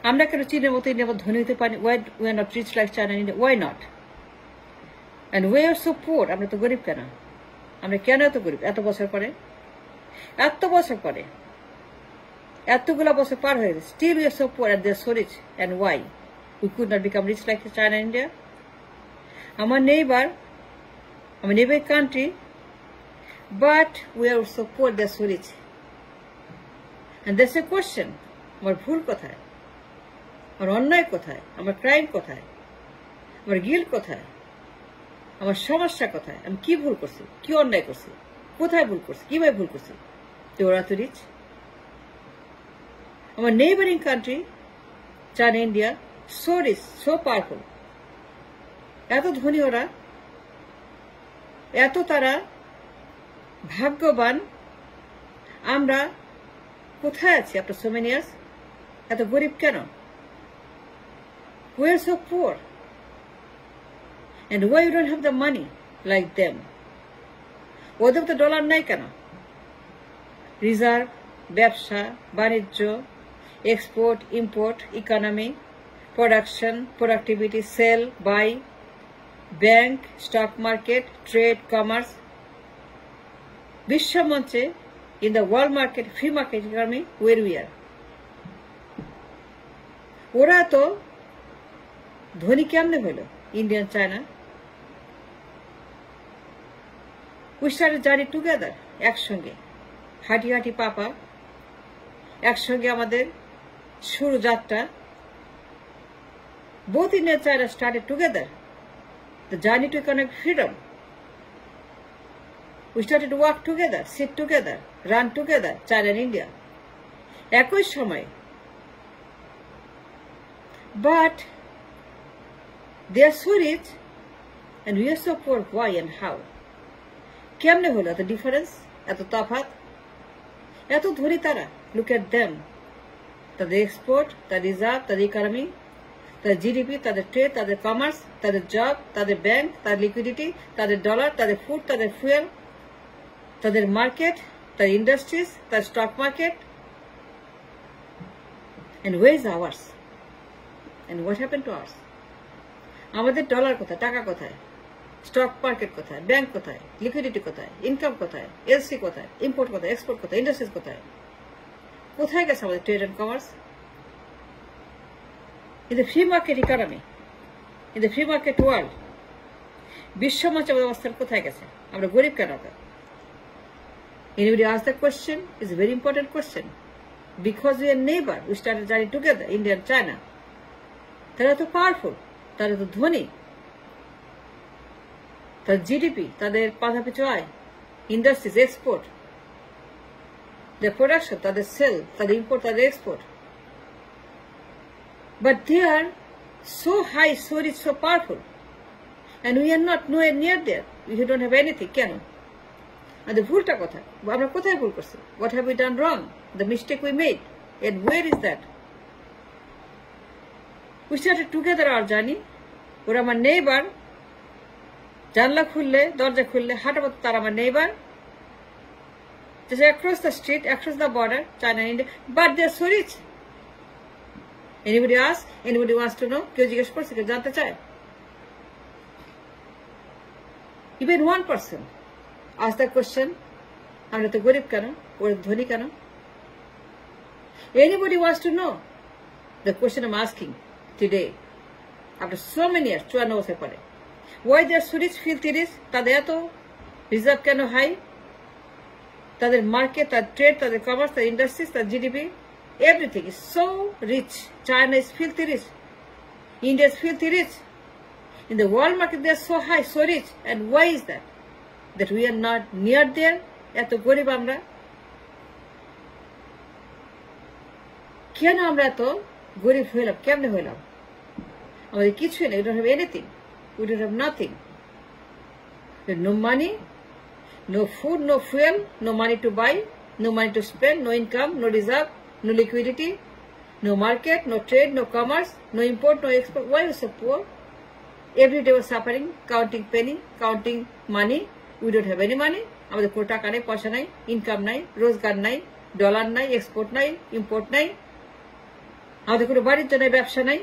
আমরা কেন চীনের মতো ইন্ডিয়ার মতো ধনী হতে পারি? Why we are not rich like China and India? Why not? And we are so poor. আমরা তো গরিব কেন? আমরা কেন এত গরিব? এত বছর পরে, এতগুলা বছর পার হয়ে গেছে, still we are so poor and they are so rich. And why we could not become rich like China India? আমার neighbour country, but we are so poor, they are so rich. And that's a question. আমার ভুল কোথায়? আমার অন্যায় কোথায়? আমার crime কোথায়? আমার গিল্ট কোথায়? আমার সমস্যা কোথায়? আমি কি ভুল করছি? কি অন্যায় করছি? কোথায় ভুল করছি? কিভাবে ভুল করছি? ওরা তো রিচ। আমার neighbouring country China India, so rich, so powerful, এত ধনী ওরা, এত তারা ভাগ্যবান। আমরা কোথায় আছি আফটার সো মেনি ইয়ার্স? এত গরিব কেন? We are so poor. And why you don't have the money like them? ওদের তো ডলার নাই কেন? রিজার্ভ, ব্যবসা, বাণিজ্য, export, import, economy, production, productivity, sell, buy, bank, stock market, trade, commerce, বিশ্ব মঞ্চে, in the world market, free market economy, where we are. ওরা তো ধনী কেমনে হইল? Indian, China. We started journey together, একসঙ্গে হাঁটি হাঁটি পাপা, একসঙ্গে আমাদের শুরু যাত্রা। Both India and China started together the journey to economic freedom. We started to work together, sit together, run together, China and India. একই সময়। But they are so rich and we are so poor. Why and how? কেমনে হলো এত difference, এত তফাৎ, এত ধনী তারা? Look at them. তাদের এক্সপোর্ট, তাদের রিজার্ভ, তাদের ইকোনমি, তাদের জিডিপি, তাদের ট্রেড, তাদের কমার্স, তাদের জব, তাদের ব্যাংক, তাদের লিকুইডিটি, তাদের ডলার, তাদের ফুড, তাদের ফুয়েল, তাদের মার্কেট, তাদের ইন্ডাস্ট্রিজ, তাদের stock market. And where is ours? And what happened to ours? আমাদের ডলার কোথায়? টাকা কোথায়? স্টক মার্কেট কোথায়? ব্যাংক কোথায়? লিকুইডিটি কোথায়? ইনকাম কোথায়? এলসি কোথায়? ইম্পোর্ট কোথায়? এক্সপোর্ট কোথায়? ইন্ডাস্ট্রিজ কোথায়? কোথায় গেছে আমাদের trade and commerce? In the free market economy, in the free market world, বিশ্ব মঞ্চে আমাদের অবস্থান কোথায় গেছে? আমরা গরিব কেন? Anybody ask the question? It's a very important question. Because we are neighbor, we started journey together, India and China. তারা তো পাওয়ারফুল, তারা তো ধনী, তাদের জিডিপি, তাদের পাথাপিছু আয়, ইন্ডাস্ট্রিজ, এক্সপোর্ট, their production, তাদের সেল, তাদের ইম্পোর্ট, তাদের export. But they are so high, so rich, so powerful. And we are not nowhere near there. We don't have anything. কেন? And the ভুলটা কোথায়? আমরা কোথায় ভুল করছি? What have we done wrong? The mistake we made. And where is that? We started together our journey. ওরা আমার neighbour, জানলা খুললে, দরজা খুললে, হাঁটাপথ তারা আমার neighbour. Just across the street, across the border, China and India. But they are so rich. Anybody ask? Anybody wants to know? কেউ জিজ্ঞেস করছে? কেউ জানতে চায়? Even one person ask the question, আমরা তো গরিব কেন? ওরা ধনী কেন? Anybody wants to know? The question I'm asking today, after so many years, 54 বছর পরে, why they are so rich, filthy rich? তাদের এত রিজার্ভ কেন হাই? তাদের মার্কেট, তাদের ট্রেড, তাদের কমার্স, তাদের ইন্ডাস্ট্রিজ, তাদের GDP, everything is so rich. China is filthy rich. India is filthy rich. In the world market, they are so high, so rich. And why is that? That we are not near there? এত গরিব আমরা। কেন আমরা এত গরিব হইলাম? কেমনে হইলাম? আমাদের কিছুই নেই। We don't have anything. We don't have nothing. No money, no food, no fuel, no money to buy, no money to spend, no income, no reserve, no liquidity, no market, no trade, no commerce, no import, no export. Why are we so poor? Every day we're suffering, counting penny, counting money. We don't have any money. আমাদের কোনো টাকা নেই, পয়সা নাই, income নাই, রোজগার নাই, dollar নাই, এক্সপোর্ট নাই, ইম্পোর্ট নাই। আমাদের কোনো বাণিজ্য নাই, ব্যবসা নাই,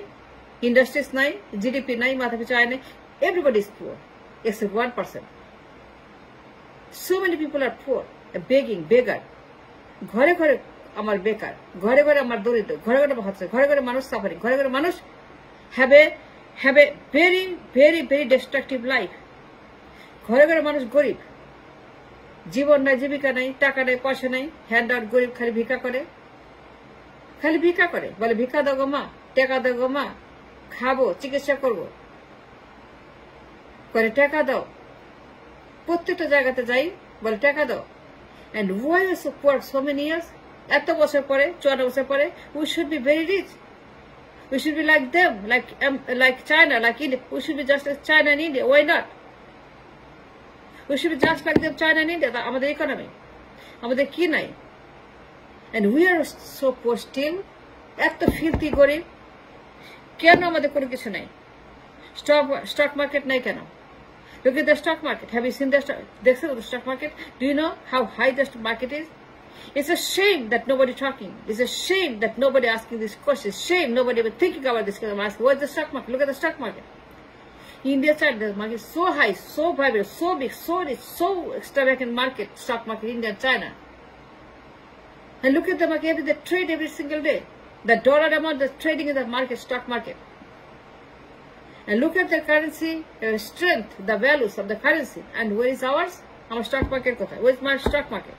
ইন্ডাস্ট্রিজ নাই, জিডিপি নাই, মাথা পিছু আয় নাই। Everybody is poor except 1%. So many people are poor, begging, beggar. ঘরে ঘরে আমার বেকার, ঘরে ঘরে আমার দরিদ্র, ঘরে ঘরে হচ্ছে, ঘরে ঘরে মানুষ সাফারিং, ঘরে ঘরে মানুষ have a very, very, very destructive life. ঘরে ঘরে মানুষ গরিব, জীবন নাই, জীবিকা নাই, টাকা নাই, পয়সা নাই, হ্যান্ড আউট, গরিব খালি ভিক্ষা করে, খালি ভিক্ষা করে, বলে ভিক্ষা দাও গো মা, টাকা দাও গো মা, খাবো, চিকিৎসা করবো, করে টাকা দাও। প্রত্যেকটা জায়গাতে যাই, বলে টাকা দাও। And why are so poor so many years? এত বছর পরে, 54 বছর পরে, we should be very rich. We should be like them, like China, like India. We should be just like China and India. Why not? We should be just like them, China and India. আমাদের economy, আমাদের কি নাই? And we are so poor still. এত ফিলতি গরিব। কেন আমাদের কোনো কিছু নাই? Stock market নাই কেন? Look at the stock market. Have you seen the stock market? Do you know how high the stock market is? It's a shame that nobody talking. It's a shame that nobody asking these questions. Shame nobody even thinking about this kind of asking. What's the stock market? Look at the stock market. India side, the market is so high, so vibrant, so big, so rich, so extravagant market, stock market, India and China. And look at the market, they trade every single day. The dollar amount that's trading in the market, stock market. And look at the currency strength, the values of the currency. And where is ours? Our stock market. Where is my stock market?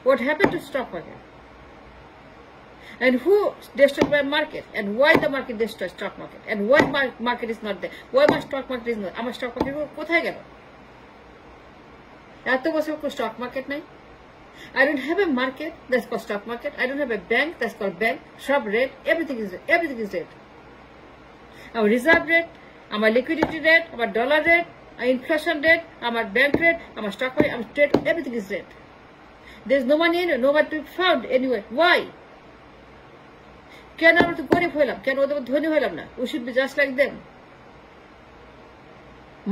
What happened to stock market? And who destroyed my market? And why the market destroyed stock market? And why my market is not there? Why my stock market is not? Our stock market কোথায় গেল? এত বছর কোন stock market নাই? I don't have a market that's called stock market. I don't have a bank that's called bank. Sub rate, everything is rate. Our reserve rate, our liquidity rate, our dollar rate, our inflation rate, our bank rate, our stock market, our trade, everything is rate. There's no money anywhere, nobody to be found anywhere. Why? কেন আমরা তো গরিব হইলাম? কেন ওদের ধনী হইলাম না? We should be just like them.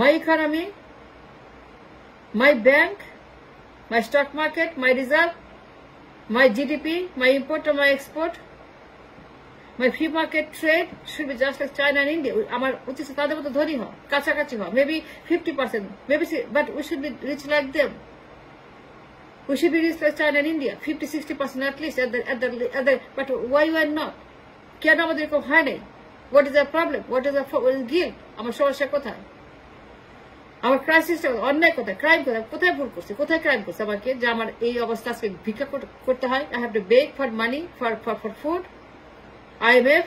My economy, my bank, my stock market, my reserve, my GDP, my import and my export, my free market trade should be just like China and India. আমার উচিত তাদের মতো ধনী হওয়া, কাছাকাছি হওয়া, maybe 50%, maybe, but we should be rich like them. We should be rich like China and India, 50-60% at least at the but why we are not? কেন আমাদের এরকম হয় নাই? What is the problem? What is guilt? আমার সমস্যা কোথায়? আমার ক্রাইসিসটা অন্যায় কোথায়? ক্রাইম কোথায়? কোথায় ভুল করছে? কোথায় ক্রাইম করছে আমাকে যে আমার এই অবস্থা আজকে ভিক্ষা করতে হয়? I have to beg for money for food. IMF,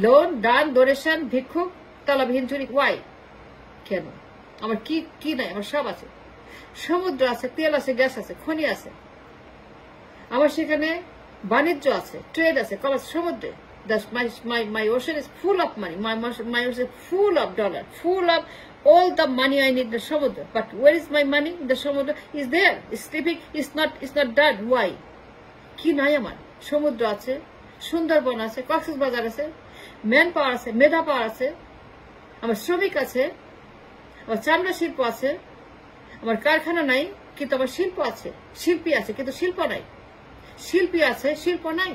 loan, দান, ডোনেশন, ভিক্ষুক, তলাবিহীন চুরি। ওয়াই? কেন? আমার কি নাই? আমার সব আছে। সমুদ্র আছে, তেল আছে, গ্যাস আছে, খনি আছে। আমার সেখানে বাণিজ্য আছে, ট্রেড আছে, কমার্স সমুদ্রে। My ocean is full of money. My ocean is full of dollar, full of all the money I need in the সমুদ্র. But where is my money? The সমুদ্র is there. It's sleeping. It's not done. Why? কি নাই আমার? সমুদ্র আছে, সুন্দরবন আছে, কক্সবাজার আছে, man power আছে, মেধা পাওয়ার আছে, আমার শ্রমিক আছে, আমার চামড়া শিল্প আছে, আমার কারখানা নাই কিন্তু আমার শিল্প আছে, শিল্পী আছে কিন্তু শিল্প নাই, শিল্পী আছে শিল্প নাই।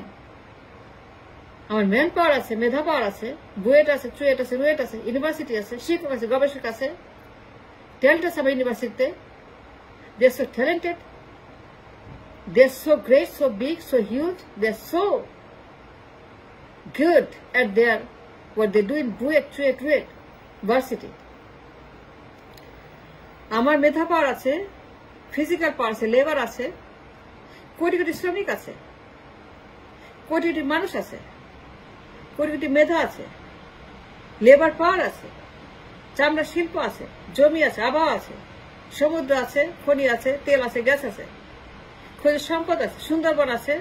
আমার ম্যান পাওয়ার আছে, মেধা পাওয়ার আছে, বুয়েট আছে, চুয়েট আছে, রুয়েট আছে, ইউনিভার্সিটি আছে, শিক্ষক আছে, গবেষক আছে, ট্যালেন্ট আছে আমার ইউনিভার্সিটিতে। They are so talented, they are so great, so big, so huge, they are so good at what they do in Buet, Ruet, varsity. আমার মেধা পাওয়ার আছে, ফিজিক্যাল পাওয়ার আছে, লেবার আছে, কোটি কোটি শ্রমিক আছে, কোটি কোটি মানুষ আছে, কোটি কোটি মেধা আছে, লেবার পাওয়ার আছে, চামড়া শিল্প আছে, জমি আছে, আবহাওয়া আছে, সমুদ্র আছে, খনি আছে, তেল আছে, গ্যাস আছে, খনিজ সম্পদ আছে, সুন্দরবন আছে,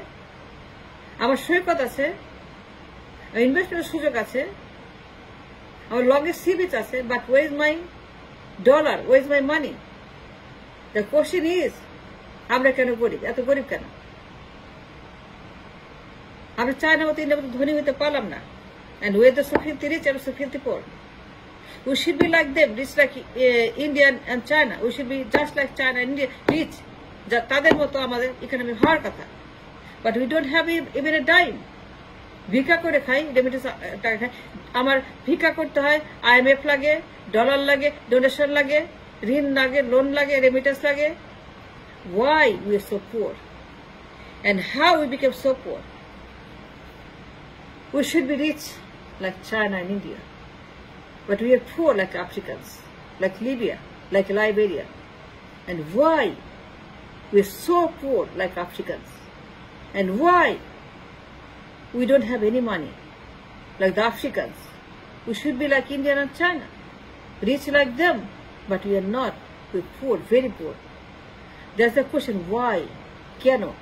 আমার সৈকত আছে, ইনভেস্টমেন্টের সুযোগ আছে, আমার লংগেস্ট সি বিচ আছে। But way is my dollar? Way is my money? The question is, আমরা কেন গরিব? এত গরিব কেন? আমরা চায়না মতো ইন্ডিয়ার মতো ধনী হইতে পারলাম না। And we're the so filthy rich and so filthy poor. We should be like them, rich like India and China. We should be just like China and India, rich. তাদের মতো আমাদের ইকোনমি হওয়ার কথা। But we don't have even a dime. ভিক্ষা করে খাই, remittance টাকা খাই। আমার ভিক্ষা করতে হয়, IMF লাগে, ডলার লাগে, ডোনেশন লাগে, ঋণ লাগে, লোন লাগে, রেমিটেন্স লাগে। Why we are so poor? And how we became so poor? We should be rich like China and India. But we are poor like Africans, like Libya, like Liberia. And why we are so poor like Africans? And why we don't have any money like the Africans? We should be like India and China, rich like them, but we are not. We're poor, very poor. That's the question, why? Keno?